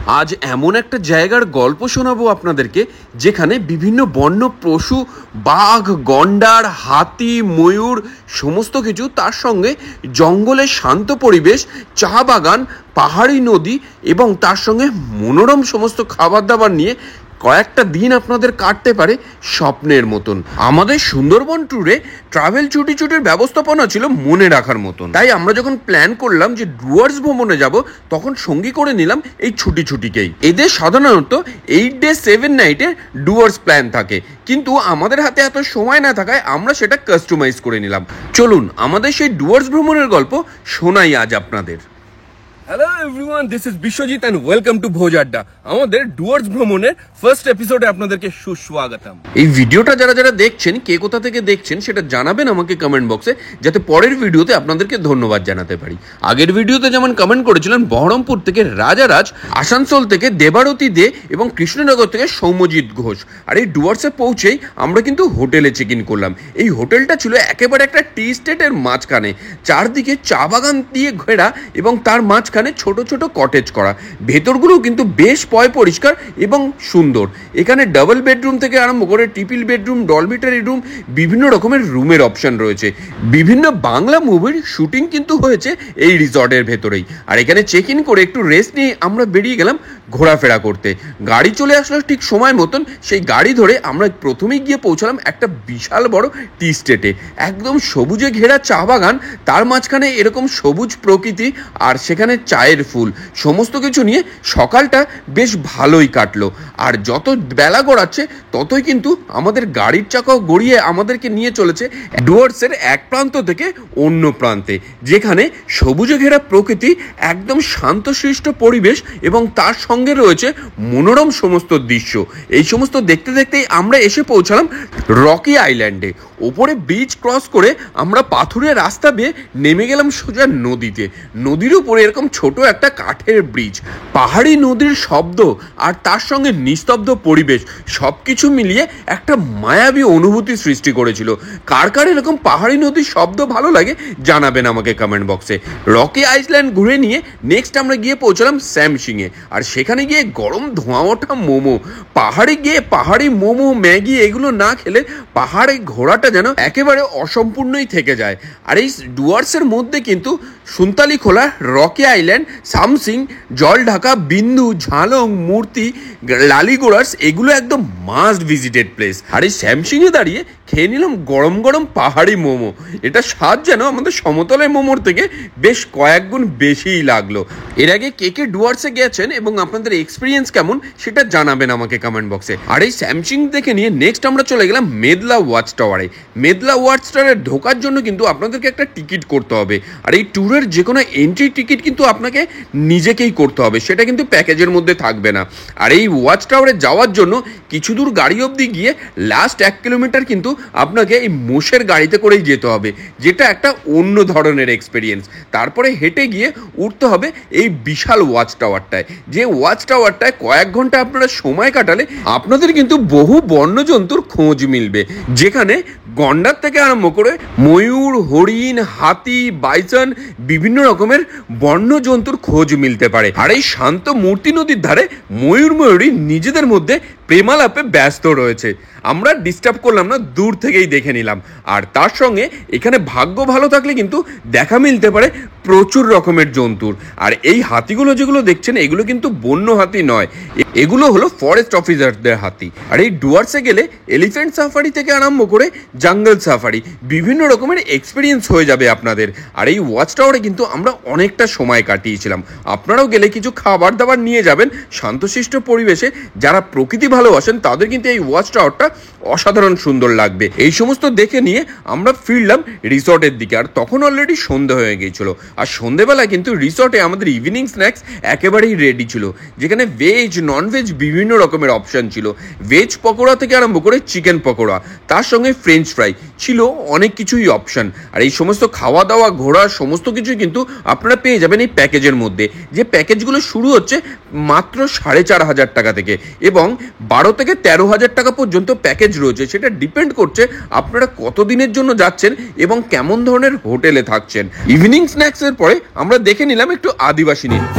আজ এমন একটা জায়গার গল্প শোনাবো আপনাদেরকে যেখানে বিভিন্ন বন্য পশু, বাঘ, গন্ডার, হাতি, ময়ূর সমস্ত কিছু, তার সঙ্গে জঙ্গলের শান্ত পরিবেশ, চা বাগান, পাহাড়ি নদী এবং তার সঙ্গে মনোরম সমস্ত খাবার দাবার নিয়ে কয়েকটা দিন আপনাদের কাটতে পারে স্বপ্নের মতন। আমাদের সুন্দরবন ট্যুরে ট্রাভেল ছুটির ব্যবস্থাপনা ছিল মনে রাখার মতন। তাই আমরা যখন প্ল্যান করলাম যে ডুয়ার্স ভ্রমণে যাব, তখন সঙ্গী করে নিলাম এই ছুটিকেই। এদের সাধারণত 8 ডে 7 নাইটের ডুয়ার্স প্ল্যান থাকে, কিন্তু আমাদের হাতে এত সময় না থাকায় আমরা সেটা কাস্টমাইজ করে নিলাম। চলুন আমাদের সেই ডুয়ার্স ভ্রমণের গল্প শোনাই আজ আপনাদের। Hello everyone, this is Biswajit and welcome to Bhoj Adda. আমাদের ডুয়ার্স ভ্রমণের ফার্স্ট এপিসোডে আপনাদেরকে সুস্বাগতম। এই ভিডিওটা যারা দেখছেন, কে কোথা থেকে দেখছেন সেটা জানাবেন আমাকে কমেন্ট বক্সে, যাতে পরের ভিডিওতে আপনাদেরকে ধন্যবাদ জানাতে পারি। আগের ভিডিওতে যেমন কমেন্ট করেছিলেন বহরমপুর থেকে রাজারাজ, আসানসোল থেকে দেবারতী দে এবং কৃষ্ণনগর থেকে সৌম্যজিৎ ঘোষ। আর এই ডুয়ার্সে পৌঁছেই আমরা কিন্তু হোটেলে চেক ইন করলাম। এই হোটেলটা ছিল একেবারে একটা টি স্টেটের মাঝখানে, চারদিকে চা বাগান দিয়ে ঘেরা এবং তার মাঝখানে ছোট ছোট কটেজ করা। ভেতরগুলো কিন্তু বেশ পরিষ্কার এবং সুন্দর। এখানে ডাবল বেডরুম থেকে আরম্ভ করে ট্রিপল বেডরুম, ডলমিটারি রুম, বিভিন্ন রকমের রুমের অপশন রয়েছে। বিভিন্ন বাংলা মুভির শুটিং কিন্তু হয়েছে এই রিসর্টের ভেতরেই। আর এখানে চেক ইন করে একটু রেস্ট নিয়ে আমরা বেরিয়ে গেলাম ঘোরাফেরা করতে। গাড়ি চলে আসলো ঠিক সময় মতন। সেই গাড়ি ধরে আমরা প্রথমেই গিয়ে পৌঁছালাম একটা বিশাল বড় টি স্টেটে। একদম সবুজে ঘেরা চা বাগান, তার মাঝখানে এরকম সবুজ প্রকৃতি, আর সেখানে চায়ের ফুল, সমস্ত কিছু নিয়ে সকালটা বেশ ভালোই কাটলো। আর যত বেলা গড়াচ্ছে ততই কিন্তু আমাদের গাড়ির চাকাও গড়িয়ে আমাদেরকে নিয়ে চলেছে ডুয়ার্সের এক প্রান্ত থেকে অন্য প্রান্তে, যেখানে সবুজে ঘেরা প্রকৃতি, একদম শান্তশিষ্ট পরিবেশ এবং তার সঙ্গে রয়েছে মনোরম সমস্ত দৃশ্য। এই সমস্ত দেখতে দেখতেই আমরা এসে পৌঁছালাম রকি আইল্যান্ডে। ওপরে ব্রিজ ক্রস করে আমরা পাথুরে রাস্তা বেয়ে নেমে গেলাম সোজা নদীতে। নদীর উপরে এরকম ছোট একটা কাঠের ব্রিজ, পাহাড়ি নদীর শব্দ আর তার সঙ্গে নিস্তব্ধ পরিবেশ সবকিছু মিলিয়ে একটা মায়াবী অনুভূতি সৃষ্টি করেছিল। কার কার এরকম পাহাড়ি নদীর শব্দ ভালো লাগে জানাবেন আমাকে কমেন্ট বক্সে। রকি আইল্যান্ড ঘুরে নিয়ে নেক্সট আমরা গিয়ে পৌঁছলাম স্যামসিংয়ে। আর সেখানে গিয়ে গরম ধোঁয়া ওঠা মোমো, পাহাড়ে গিয়ে পাহাড়ি মোমো, ম্যাগি এগুলো না খেলে পাহাড়ে ঘোরাটা যেন একেবারে অসম্পূর্ণই থেকে যায়। আর এই ডুয়ার্সের মধ্যে কিন্তু সুনতালিখোলা, রকি আইল্যান্ড, সামসিং, জলঢাকা, বিন্দু, ঝালং, মূর্তি, লালিগোড়াস এগুলো একদম মাস্ট ভিজিটেড প্লেস। আর এই স্যামসিংয়ে দাঁড়িয়ে খেয়ে নিলাম গরম গরম পাহাড়ি মোমো। এটা স্বাদ যেন আমাদের সমতলের মোমোর থেকে বেশ কয়েক গুণ বেশিই লাগলো। এর আগে কে ডুয়ার্সে গেছেন এবং আপনাদের এক্সপিরিয়েন্স কেমন সেটা জানাবেন আমাকে কমেন্ট বক্সে। আর এই স্যামসিং দেখে নিয়ে নেক্সট আমরা চলে গেলাম মেদলা ওয়াচ টাওয়ারে। মেদলা ওয়াচ টাওয়ারে ঢোকার জন্য কিন্তু আপনাদেরকে একটা টিকিট করতে হবে। আর এই ট্যুরের যে কোনো এন্ট্রি টিকিট কিন্তু আপনাকে নিজেকেই করতে হবে, সেটা কিন্তু প্যাকেজের মধ্যে থাকবে না। আর এই ওয়াচ টাওয়ারে যাওয়ার জন্য কিছু দূর গাড়ি অবধি গিয়ে লাস্ট 1 কিলোমিটার কিন্তু আপনাকে এই মোষের গাড়িতে করেই যেতে হবে, যেটা একটা অন্য ধরনের এক্সপিরিয়েন্স। তারপরে হেঁটে গিয়ে উঠতে হবে এই বিশাল ওয়াচ টাওয়ারটায়, যে ওয়াচ টাওয়ারটায় কয়েক ঘন্টা আপনারা সময় কাটালে আপনাদের কিন্তু বহু বন্যজন্তুর খোঁজ মিলবে, যেখানে গন্ডার থেকে আরম্ভ করে ময়ূর, হরিণ, হাতি, বাইসন, বিভিন্ন রকমের বন্যজন্তুর খোঁজ মিলতে পারে। আর এই শান্ত মূর্তি নদীর ধারে ময়ূরী নিজেদের মধ্যে প্রেমালাপে ব্যস্ত রয়েছে। আমরা ডিস্টার্ব করলাম না, দূর থেকেই দেখে নিলাম। আর তার সঙ্গে এখানে ভাগ্য ভালো থাকলে কিন্তু দেখা মিলতে পারে প্রচুর রকমের জন্তুর। আর এই হাতিগুলো যেগুলো দেখছেন, এগুলো কিন্তু বন্য হাতি নয়, এগুলো হলো ফরেস্ট অফিসারদের হাতি। আর এই ডুয়ার্সে গেলে এলিফ্যান্ট সাফারি থেকে আরম্ভ করে জঙ্গল সাফারি বিভিন্ন রকমের এক্সপিরিয়েন্স হয়ে যাবে আপনাদের। আর এই ওয়াচ টাওয়ারে কিন্তু আমরা অনেকটা সময় কাটিয়েছিলাম। আপনারাও গেলে কিছু খাবার দাবার নিয়ে যাবেন শান্তশিষ্ট পরিবেশে। যারা প্রকৃতি ভালোবাসেন তাদের কিন্তু এই ওয়াচ টাওয়ারটা অসাধারণ সুন্দর লাগবে। এই সমস্ত দেখে নিয়ে আমরা ফিরলাম রিসর্টের দিকে। আর তখন অলরেডি সন্ধে হয়ে গিয়েছিল। আর সন্ধেবেলায় কিন্তু রিসর্টে আমাদের ইভিনিং স্ন্যাক্স একেবারেই রেডি ছিল, যেখানে ভেজ, ননভেজ বিভিন্ন রকমের অপশান ছিল। ভেজ পকোড়া থেকে আরম্ভ করে চিকেন পকোড়া, তার সঙ্গে ফ্রেঞ্চ ফ্রাই ছিল, অনেক কিছুই অপশান। আর এই সমস্ত খাওয়া দাওয়া, ঘোরা সমস্ত কিছুই কিন্তু আপনারা পেয়ে যাবেন এই প্যাকেজের মধ্যে, যে প্যাকেজগুলো শুরু হচ্ছে মাত্র 4,500 টাকা থেকে এবং 12 থেকে 13,000 টাকা পর্যন্ত প্যাকেজ রয়েছে। সেটা ডিপেন্ড করছে আপনারা কতদিনের জন্য যাচ্ছেন এবং কেমন ধরনের হোটেলে থাকছেন। ইভিনিং স্ন্যাক্সের পরে আমরা দেখে নিলাম একটু আদিবাসী নৃত্য।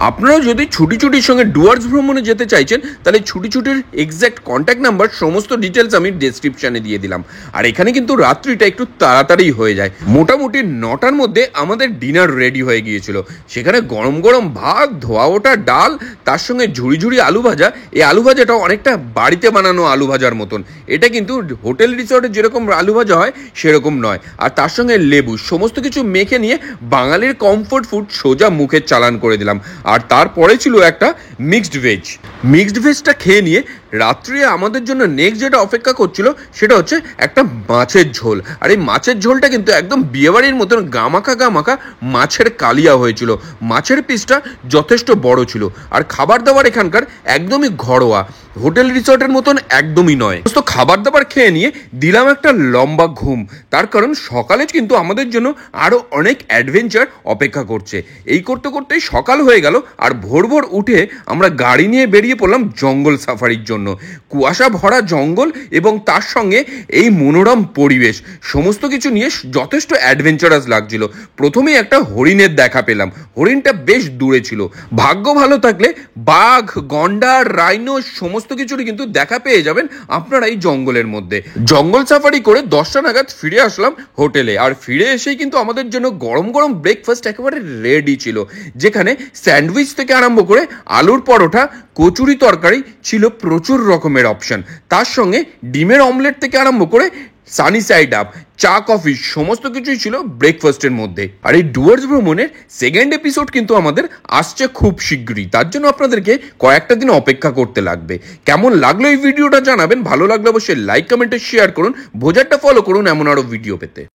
আপনারা যদি ছুটি ছুটির সঙ্গে ডুয়ার্স ভ্রমণে যেতে চাইছেন তাহলে ছুটি ছুটির এক্স্যাক্ট কন্ট্যাক্ট নাম্বার সমস্ত ডিটেলস আমি ডেসক্রিপশনে দিয়ে দিলাম। আর এখানে কিন্তু রাত্রিটা একটু তাড়াতাড়ি হয়ে যায়, মোটামুটি 9টার মধ্যে আমাদের ডিনার রেডি হয়ে গিয়েছিল। সেখানে গরম গরম ভাত, ধোয়া ওটা ডাল, তার সঙ্গে ঝুড়ি ঝুড়ি আলু ভাজা। এই আলু ভাজাটা অনেকটা বাড়িতে বানানো আলু ভাজার মতন, এটা কিন্তু হোটেল রিসর্টে যেরকম আলু ভাজা হয় সেরকম নয়। আর তার সঙ্গে লেবু, সমস্ত কিছু মেখে নিয়ে বাঙালির কমফোর্ট ফুড সোজা মুখে চালান করে দিলাম। আর তারপরে ছিল একটা মিক্সড ভেজটা খেয়ে নিয়ে রাত্রে আমাদের জন্য নেক্সট যেটা অপেক্ষা করছিল সেটা হচ্ছে একটা মাছের ঝোল। আর এই মাছের ঝোলটা কিন্তু একদম বিয়েবাড়ির মতন গামাখা মাছের কালিয়া হয়েছিল। মাছের পিসটা যথেষ্ট বড় ছিল। আর খাবার দাবার এখানকার একদমই ঘরোয়া, হোটেল রিসর্টের মতন একদমই নয়। তো খাবার দাবার খেয়ে নিয়ে দিলাম একটা লম্বা ঘুম, তার কারণ সকালে কিন্তু আমাদের জন্য আরো অনেক অ্যাডভেঞ্চার অপেক্ষা করছে। এই করতে করতেই সকাল হয়ে গেল। আর ভোর ভোর উঠে আমরা গাড়ি নিয়ে বেরিয়ে পড়লাম জঙ্গল সাফারির জন্য। কুয়াশা ভরা জঙ্গল এবং তার সঙ্গে এই মনোরম পরিবেশ, সমস্ত কিছু নিয়ে যথেষ্ট অ্যাডভেঞ্চারাস লাগছিল। প্রথমেই একটা হরিণের দেখা পেলাম, হরিণটা বেশ দূরে ছিল। ভাগ্য ভালো থাকলে বাঘ, গন্ডার, রাইনো সমস্ত কিছুরই কিন্তু দেখা পেয়ে যাবেন আপনারা এই জঙ্গলের মধ্যে। জঙ্গল সাফারি করে 10টা নাগাদ ফিরে আসলাম হোটেলে। আর ফিরে এসেই কিন্তু আমাদের জন্য গরম গরম ব্রেকফাস্ট একেবারে রেডি ছিল, যেখানে স্যান্ডউইচ থেকে আরম্ভ করে আলুর পরোটা, কচুরি তরকারি ছিল, প্রচুর রকমের অপশন। তার সঙ্গে ডিমের অমলেট থেকে আরম্ভ করে সানি সাইড আপ, চা, কফি সমস্ত কিছুই ছিল ব্রেকফাস্টের মধ্যে। আর এই ডুয়ার্স ভ্রমণের সেকেন্ড এপিসোড কিন্তু আমাদের আসছে খুব শীঘ্রই, তার জন্য আপনাদেরকে কয়েকটা দিন অপেক্ষা করতে লাগবে। কেমন লাগলো এই ভিডিওটা জানাবেন, ভালো লাগলে অবশ্যই লাইক, কমেন্টে শেয়ার করুন, ভোজাড্ডা ফলো করুন এমন আরো ভিডিও পেতে।